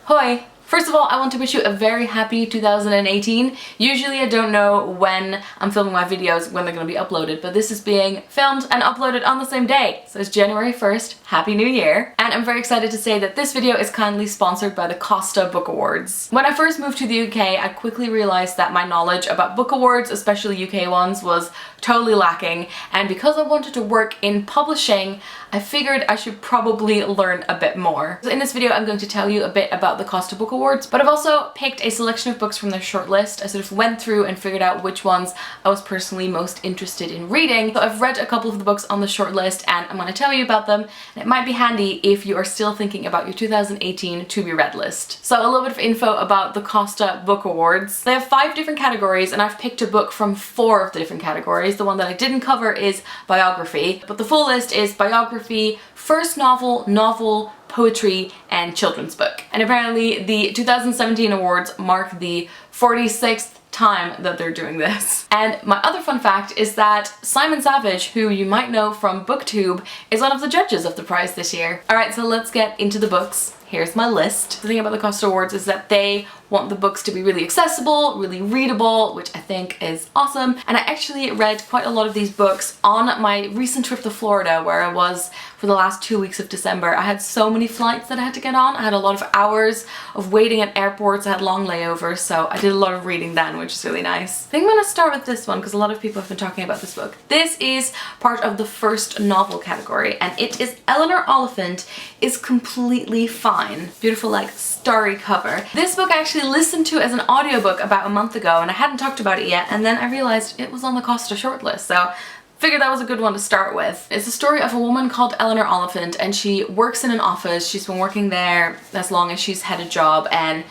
Hoi! First of all, I want to wish you a very happy 2018. Usually I don't know when I'm filming my videos, when they're going to be uploaded, but this is being filmed and uploaded on the same day. So it's January 1st. Happy New Year. And I'm very excited to say that this video is kindly sponsored by the Costa Book Awards. When I first moved to the UK, I quickly realized that my knowledge about book awards, especially UK ones, was totally lacking. And because I wanted to work in publishing, I figured I should probably learn a bit more. So in this video, I'm going to tell you a bit about the Costa Book Awards, but I've also picked a selection of books from their shortlist. I sort of went through and figured out which ones I was personally most interested in reading. So I've read a couple of the books on the shortlist and I'm going to tell you about them. And it might be handy if you are still thinking about your 2018 to be read list. So a little bit of info about the Costa Book Awards. They have 5 different categories and I've picked a book from 4 of the different categories. The one that I didn't cover is biography, but the full list is biography, first novel, novel, poetry, and children's book. And apparently the 2017 awards mark the 46th time that they're doing this. And my other fun fact is that Simon Savage, who you might know from BookTube, is one of the judges of the prize this year. Alright, so let's get into the books. Here's my list. The thing about the Costa Awards is that they want the books to be really accessible, really readable, which I think is awesome. And I actually read quite a lot of these books on my recent trip to Florida, where I was for the last 2 weeks of December. I had so many flights that I had to get on. I had a lot of hours of waiting at airports. I had long layovers, so I did a lot of reading then, which is really nice. I think I'm gonna start with this one because a lot of people have been talking about this book. This is part of the first novel category, and it is Elinor Elephant is Completely Fine. Beautiful, like, starry cover. This book I actually listened to as an audiobook about a month ago, and I hadn't talked about it yet, and then I realized it was on the Costa shortlist, so figured that was a good one to start with. It's the story of a woman called Elinor Elephant, and she works in an office. She's been working there as long as she's had a job, and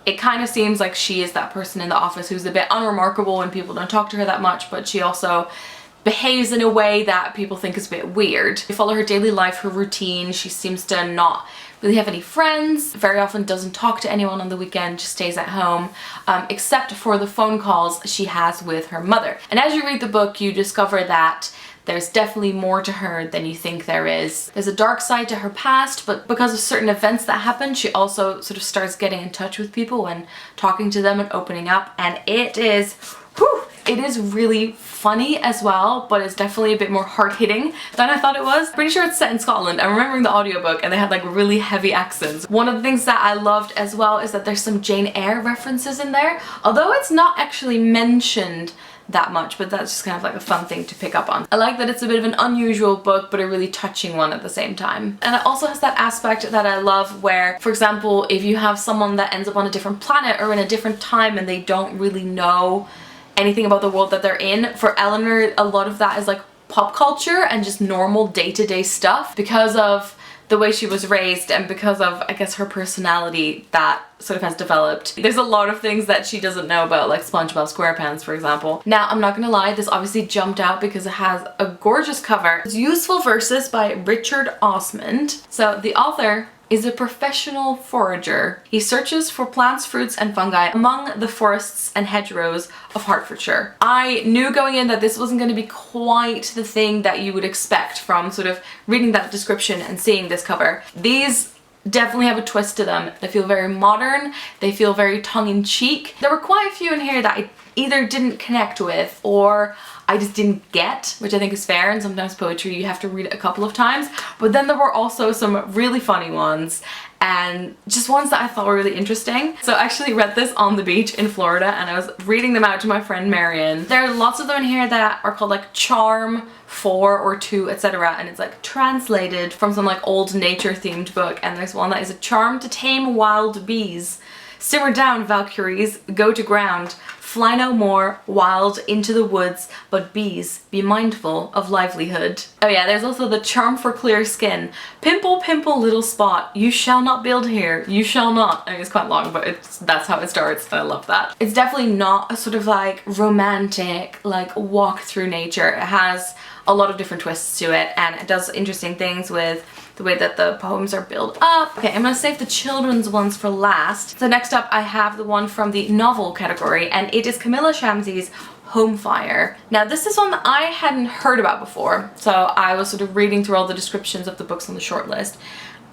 it kind of seems like she is that person in the office who's a bit unremarkable and people don't talk to her that much, but she also behaves in a way that people think is a bit weird. You follow her daily life, her routine. She seems to not really have any friends, very often doesn't talk to anyone on the weekend, just stays at home, except for the phone calls she has with her mother. And as you read the book, you discover that there's definitely more to her than you think there is. There's a dark side to her past, but because of certain events that happen, she also sort of starts getting in touch with people and talking to them and opening up, and it is, whew, it is really funny as well, but it's definitely a bit more hard-hitting than I thought it was. Pretty sure it's set in Scotland. I'm remembering the audiobook and they had like really heavy accents. One of the things that I loved as well is that there's some Jane Eyre references in there, although it's not actually mentioned that much, but that's just kind of like a fun thing to pick up on. I like that it's a bit of an unusual book, but a really touching one at the same time. And it also has that aspect that I love where, for example, if you have someone that ends up on a different planet or in a different time and they don't really know anything about the world that they're in, for Elinor, a lot of that is like pop culture and just normal day-to-day stuff because of the way she was raised and because of, I guess, her personality that sort of has developed. There's a lot of things that she doesn't know about, like SpongeBob SquarePants, for example. Now, I'm not gonna lie, this obviously jumped out because it has a gorgeous cover. It's Useful Verses by Richard Osmond. So the author is a professional forager. He searches for plants, fruits, and fungi among the forests and hedgerows of Hertfordshire. I knew going in that this wasn't going to be quite the thing that you would expect from sort of reading that description and seeing this cover. These definitely have a twist to them. They feel very modern, they feel very tongue-in-cheek. There were quite a few in here that I either didn't connect with or I just didn't get, which I think is fair, and sometimes poetry you have to read it a couple of times, but then there were also some really funny ones and just ones that I thought were really interesting. So I actually read this on the beach in Florida and I was reading them out to my friend Marion. There are lots of them in here that are called like Charm 4 or 2, etc. and it's like translated from some like old nature themed book, and there's one that is a charm to tame wild bees. Simmer down, Valkyries, go to ground, fly no more, wild into the woods, but bees, be mindful of livelihood. Oh yeah, there's also the charm for clear skin. Pimple, pimple, little spot, you shall not build here, you shall not. I mean, it's quite long, but that's how it starts, and I love that. It's definitely not a sort of like romantic, like walk through nature. It has a lot of different twists to it, and it does interesting things with the way that the poems are built up. Okay, I'm gonna save the children's ones for last. So next up I have the one from the novel category, and it is Camilla Shamsie's Home Fire. Now this is one that I hadn't heard about before, so I was sort of reading through all the descriptions of the books on the shortlist,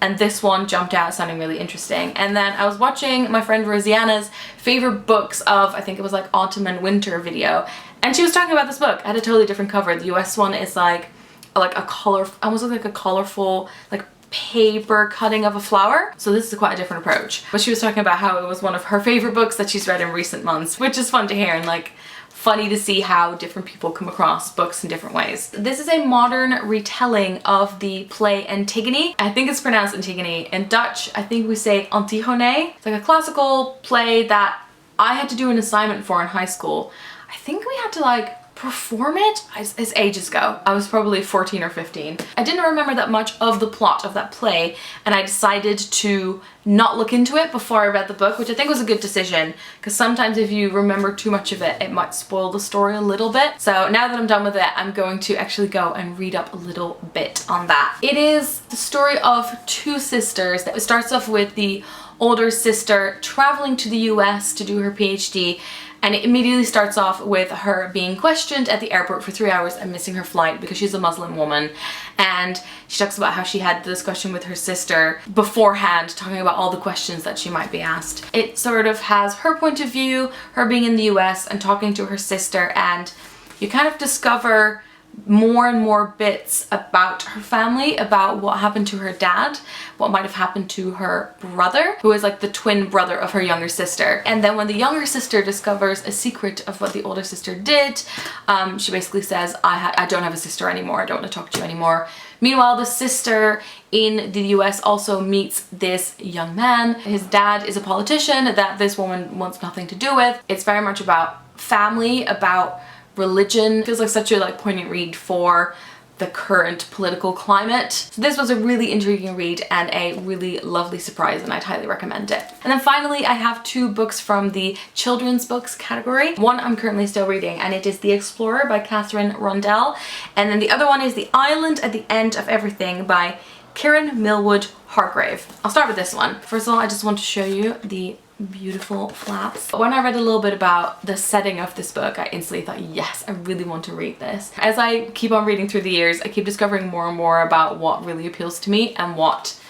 and this one jumped out sounding really interesting. And then I was watching my friend Rosianna's favorite books of, I think it was like autumn and winter video, and she was talking about this book. It had a totally different cover. The US one is like a color, almost like a colorful like paper cutting of a flower. So this is quite a different approach. But she was talking about how it was one of her favorite books that she's read in recent months, which is fun to hear and like funny to see how different people come across books in different ways. This is a modern retelling of the play Antigone. I think it's pronounced Antigone. In Dutch, I think we say Antigone. It's like a classical play that I had to do an assignment for in high school. I think we had to like perform it. It's ages ago. I was probably 14 or 15. I didn't remember that much of the plot of that play, and I decided to not look into it before I read the book, which I think was a good decision, because sometimes if you remember too much of it, it might spoil the story a little bit. So now that I'm done with it, I'm going to actually go and read up a little bit on that. It is the story of two sisters. It starts off with the older sister traveling to the US to do her PhD, and it immediately starts off with her being questioned at the airport for 3 hours and missing her flight because she's a Muslim woman. And she talks about how she had the discussion with her sister beforehand, talking about all the questions that she might be asked. It sort of has her point of view, her being in the US and talking to her sister, and you kind of discover more and more bits about her family, about what happened to her dad, what might have happened to her brother, who is like the twin brother of her younger sister. And then when the younger sister discovers a secret of what the older sister did, she basically says, I don't have a sister anymore, I don't want to talk to you anymore. Meanwhile, the sister in the US also meets this young man. His dad is a politician that this woman wants nothing to do with. It's very much about family, about religion. It feels like such a like poignant read for the current political climate. So this was a really intriguing read and a really lovely surprise, and I'd highly recommend it. And then finally, I have two books from the children's books category. One I'm currently still reading, and it is The Explorer by Katherine Rundell, and then the other one is The Island at the End of Everything by Kieran Millwood Hargrave. I'll start with this one. First of all, I just want to show you the beautiful flaps. When I read a little bit about the setting of this book, I instantly thought, yes, I really want to read this. As I keep on reading through the years, I keep discovering more and more about what really appeals to me and what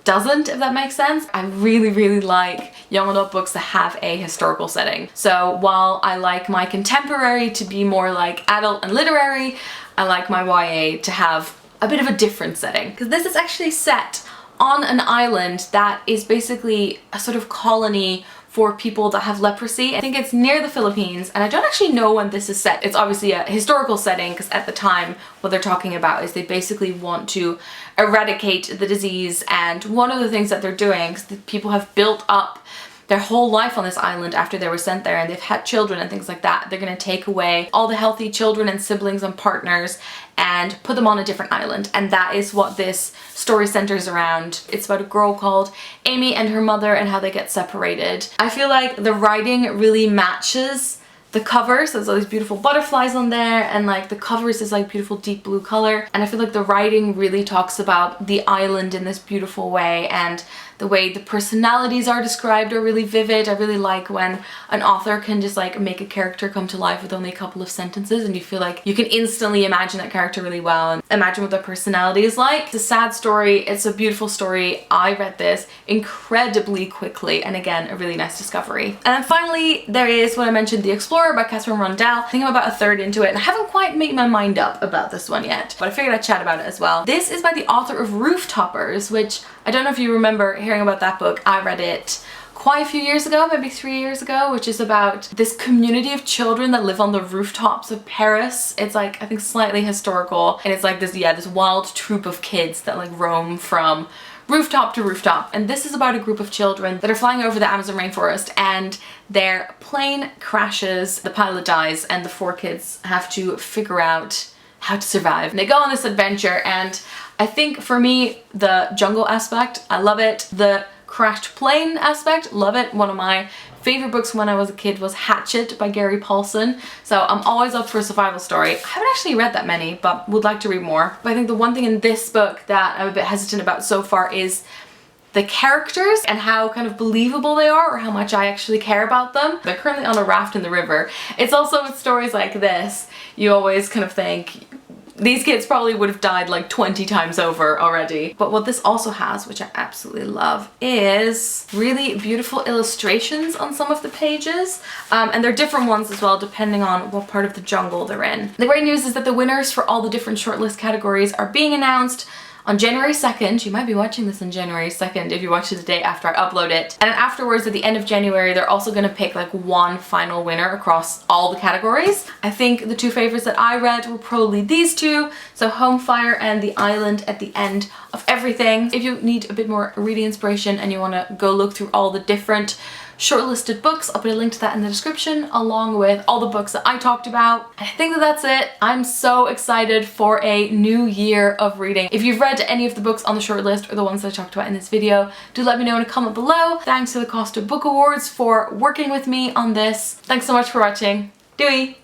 doesn't, if that makes sense. I really like young adult books that have a historical setting. So while I like my contemporary to be more like adult and literary, I like my YA to have a bit of a different setting. Because this is actually set on an island that is basically a sort of colony for people that have leprosy. I think it's near the Philippines, and I don't actually know when this is set. It's obviously a historical setting, because at the time what they're talking about is they basically want to eradicate the disease, and one of the things that they're doing is that people have built up their whole life on this island after they were sent there, and they've had children and things like that. They're going to take away all the healthy children and siblings and partners and put them on a different island, and that is what this story centers around. It's about a girl called Amy and her mother and how they get separated. I feel like the writing really matches the covers. There's all these beautiful butterflies on there, and like the covers is like beautiful deep blue color, and I feel like the writing really talks about the island in this beautiful way, and the way the personalities are described are really vivid. I really like when an author can just like make a character come to life with only a couple of sentences, and you feel like you can instantly imagine that character really well and imagine what their personality is like. It's a sad story, it's a beautiful story. I read this incredibly quickly, and again, a really nice discovery. And then finally, there is what I mentioned, The Explorer by Katherine Rundell. I think I'm about a third into it, and I haven't quite made my mind up about this one yet, but I figured I'd chat about it as well. This is by the author of Rooftoppers, which I don't know if you remember hearing about that book. I read it quite a few years ago, maybe 3 years ago, which is about this community of children that live on the rooftops of Paris. It's like, I think slightly historical, and it's like this, yeah, this wild troop of kids that like roam from rooftop to rooftop. And this is about a group of children that are flying over the Amazon rainforest, and their plane crashes, the pilot dies, and the 4 kids have to figure out how to survive. And they go on this adventure, and I think for me, the jungle aspect, I love it. The crashed plane aspect, love it. One of my favorite books when I was a kid was Hatchet by Gary Paulson. So I'm always up for a survival story. I haven't actually read that many, but would like to read more. But I think the one thing in this book that I'm a bit hesitant about so far is the characters and how kind of believable they are, or how much I actually care about them. They're currently on a raft in the river. It's also with stories like this, you always kind of think, These kids probably would have died like 20 times over already. But what this also has, which I absolutely love, is really beautiful illustrations on some of the pages. And they're different ones as well, depending on what part of the jungle they're in. The great news is that the winners for all the different shortlist categories are being announced on January 2nd. You might be watching this on January 2nd if you watch it the day after I upload it. And then afterwards, at the end of January, they're also gonna pick like one final winner across all the categories. I think the two favorites that I read were probably these two, so Home Fire and The Island at the End of Everything. If you need a bit more reading inspiration and you wanna go look through all the different shortlisted books, I'll put a link to that in the description, along with all the books that I talked about. I think that that's it. I'm so excited for a new year of reading. If you've read any of the books on the shortlist or the ones that I talked about in this video, do let me know in a comment below. Thanks to the Costa Book Awards for working with me on this. Thanks so much for watching. Doei!